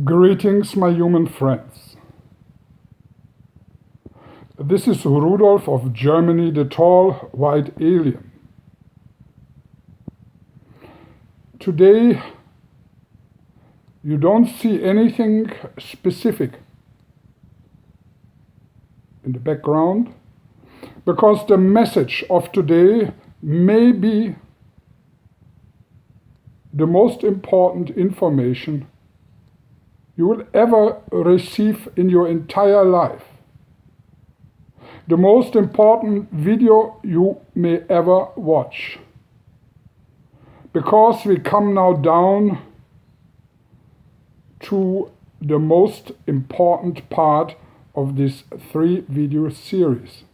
Greetings, my human friends. This is Rudolf of Germany, the tall white alien. Today, you don't see anything specific in the background because the message of today may be the most important information you will ever receive in your entire life. The most important video you may ever watch. Because we come now down to the most important part of this 3-video series.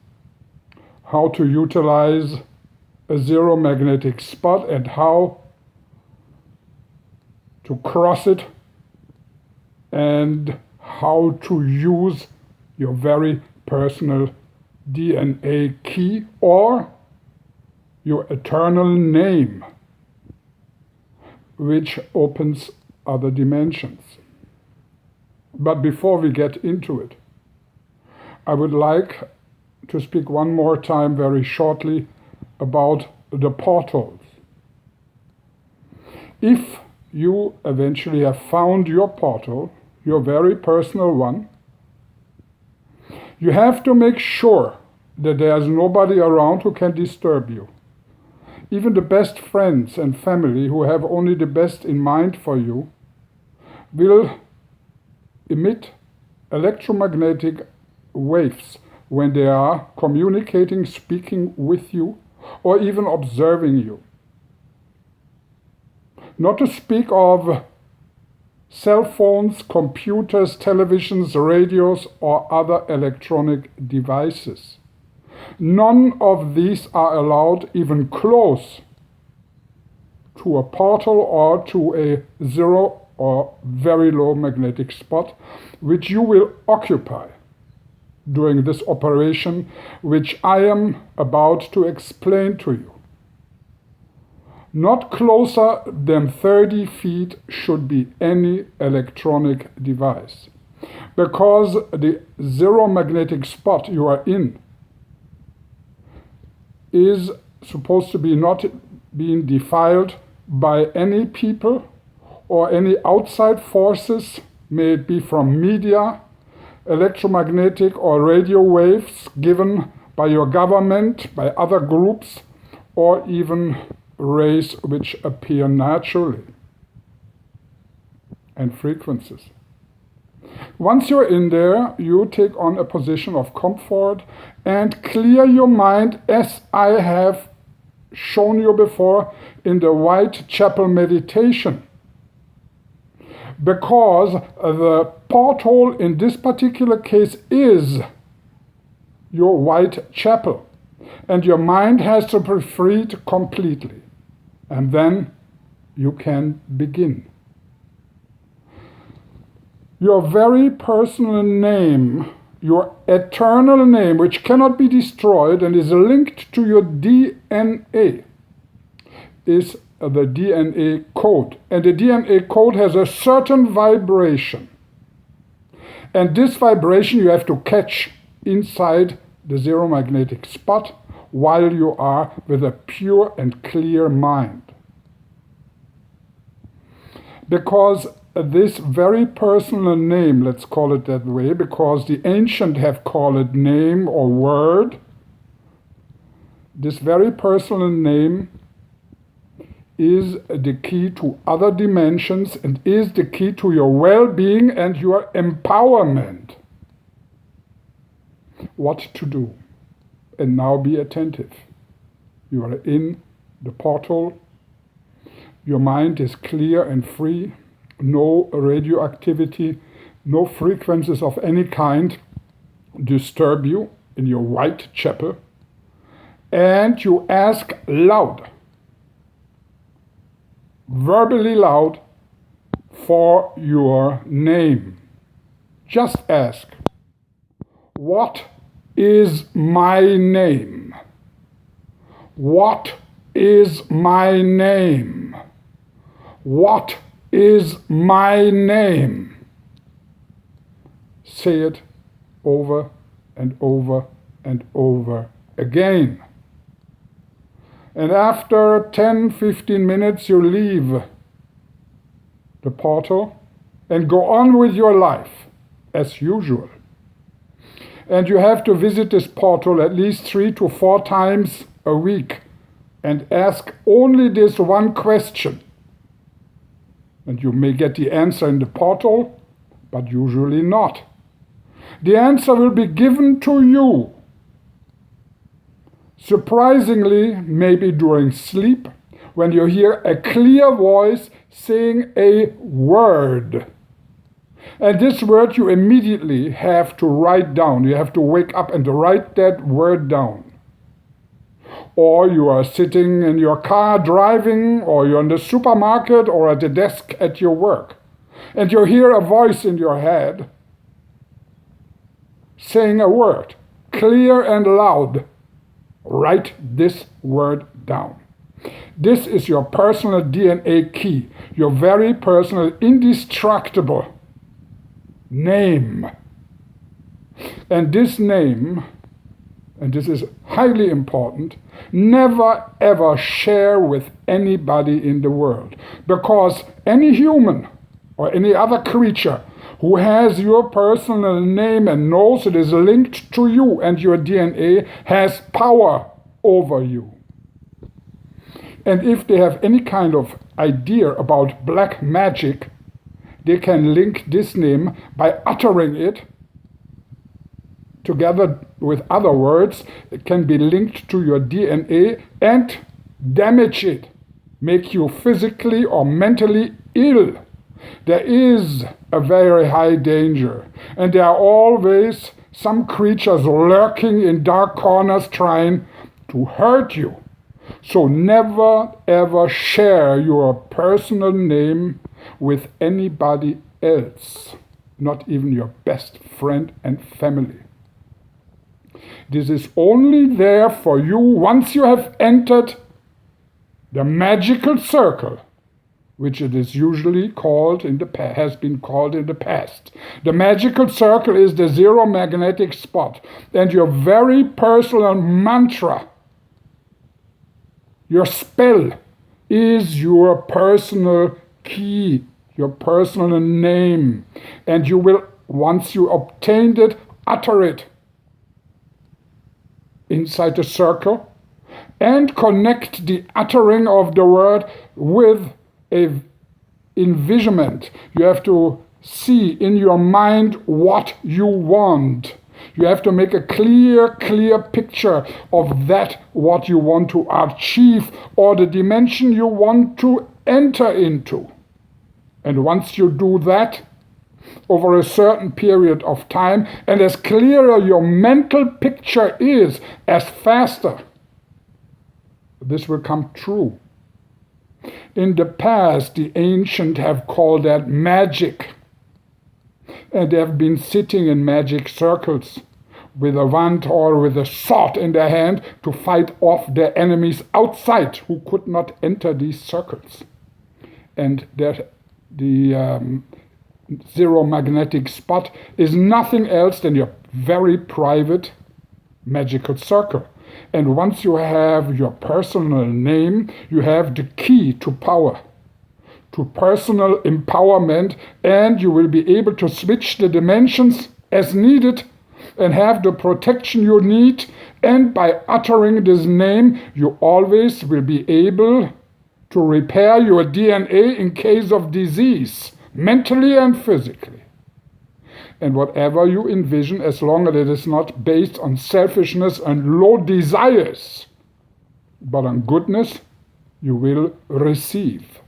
How to utilize a zero magnetic spot and how to cross it, and how to use your very personal DNA key or your eternal name, which opens other dimensions. But before we get into it, I would like to speak one more time very shortly about the portals. If you eventually have found your portal, your very personal one, you have to make sure that there's nobody around who can disturb you. Even the best friends and family who have only the best in mind for you will emit electromagnetic waves when they are communicating, speaking with you, or even observing you. Not to speak of cell phones, computers, televisions, radios, or other electronic devices. None of these are allowed even close to a portal or to a zero or very low magnetic spot, which you will occupy during this operation, which I am about to explain to you. Not closer than 30 feet should be any electronic device, because the zero magnetic spot you are in is supposed to be not being defiled by any people or any outside forces, may it be from media, electromagnetic or radio waves given by your government, by other groups, or even rays which appear naturally, and frequencies. Once you're in there, you take on a position of comfort and clear your mind, as I have shown you before in the Whitechapel meditation. Because the porthole in this particular case is your Whitechapel, and your mind has to be freed completely. And then you can begin. Your very personal name, your eternal name, which cannot be destroyed and is linked to your DNA, is the DNA code. And the DNA code has a certain vibration. And this vibration you have to catch inside the zero magnetic spot while you are with a pure and clear mind. Because this very personal name, let's call it that way, because the ancient have called it name or word, this very personal name is the key to other dimensions and is the key to your well-being and your empowerment. What to do? And now be attentive. You are in the portal. Your mind is clear and free. No radioactivity, no frequencies of any kind disturb you in your Whitechapel. And you ask loud, verbally loud, for your name. Just ask, what is my name? What is my name? What is my name? say it over and over and over again. And after 10-15 minutes, you leave the portal and go on with your life as usual. And you have to visit this portal at least 3 to 4 times a week and ask only this one question. And you may get the answer in the portal, but usually not. The answer will be given to you. Surprisingly, maybe during sleep, when you hear a clear voice saying a word. And this word you immediately have to write down. You have to wake up and write that word down. Or you are sitting in your car driving, or you're in the supermarket, or at the desk at your work. And you hear a voice in your head saying a word, clear and loud. Write this word down. This is your personal DNA key, your very personal, indestructible name. And this name, and this is highly important, never ever share with anybody in the world. Because any human or any other creature who has your personal name and knows it is linked to you and your DNA has power over you. And if they have any kind of idea about black magic, they can link this name by uttering it together with other words. It can be linked to your DNA and damage it, make you physically or mentally ill. There is a very high danger, and there are always some creatures lurking in dark corners trying to hurt you. So never ever share your personal name with anybody else, not even your best friend and family. This is only there for you once you have entered the magical circle, which it is usually called has been called in the past. The magical circle is the zero magnetic spot, and your very personal mantra, your spell, is your personal key, your personal name. And you will, once you obtained it, utter it inside the circle and connect the uttering of the word with a envisionment. You have to see in your mind what you want. You have to make a clear picture of that what you want to achieve or the dimension you want to enter into. And once you do that over a certain period of time, and as clearer your mental picture is, as faster this will come true. In the past, the ancients have called that magic. And they have been sitting in magic circles with a wand or with a sword in their hand to fight off their enemies outside who could not enter these circles. And the zero magnetic spot is nothing else than your very private magical circle. And once you have your personal name, you have the key to power, to personal empowerment, and you will be able to switch the dimensions as needed and have the protection you need. And by uttering this name, you always will be able to repair your DNA in case of disease, mentally and physically. And whatever you envision, as long as it is not based on selfishness and low desires, but on goodness, you will receive.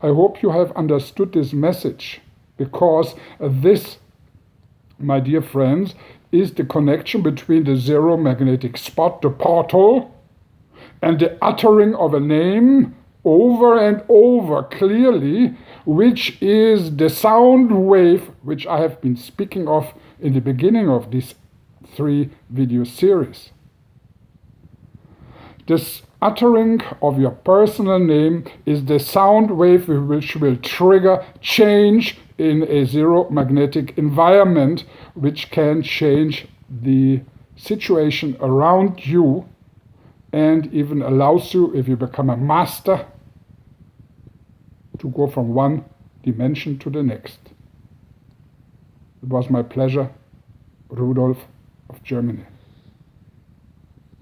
I hope you have understood this message, because this, my dear friends, is the connection between the zero magnetic spot, the portal, and the uttering of a name over and over clearly, which is the sound wave which I have been speaking of in the beginning of this 3 video series. This uttering of your personal name is the sound wave which will trigger change in a zero magnetic environment, which can change the situation around you and even allows you, if you become a master, to go from one dimension to the next. It was my pleasure, Rudolf of Germany.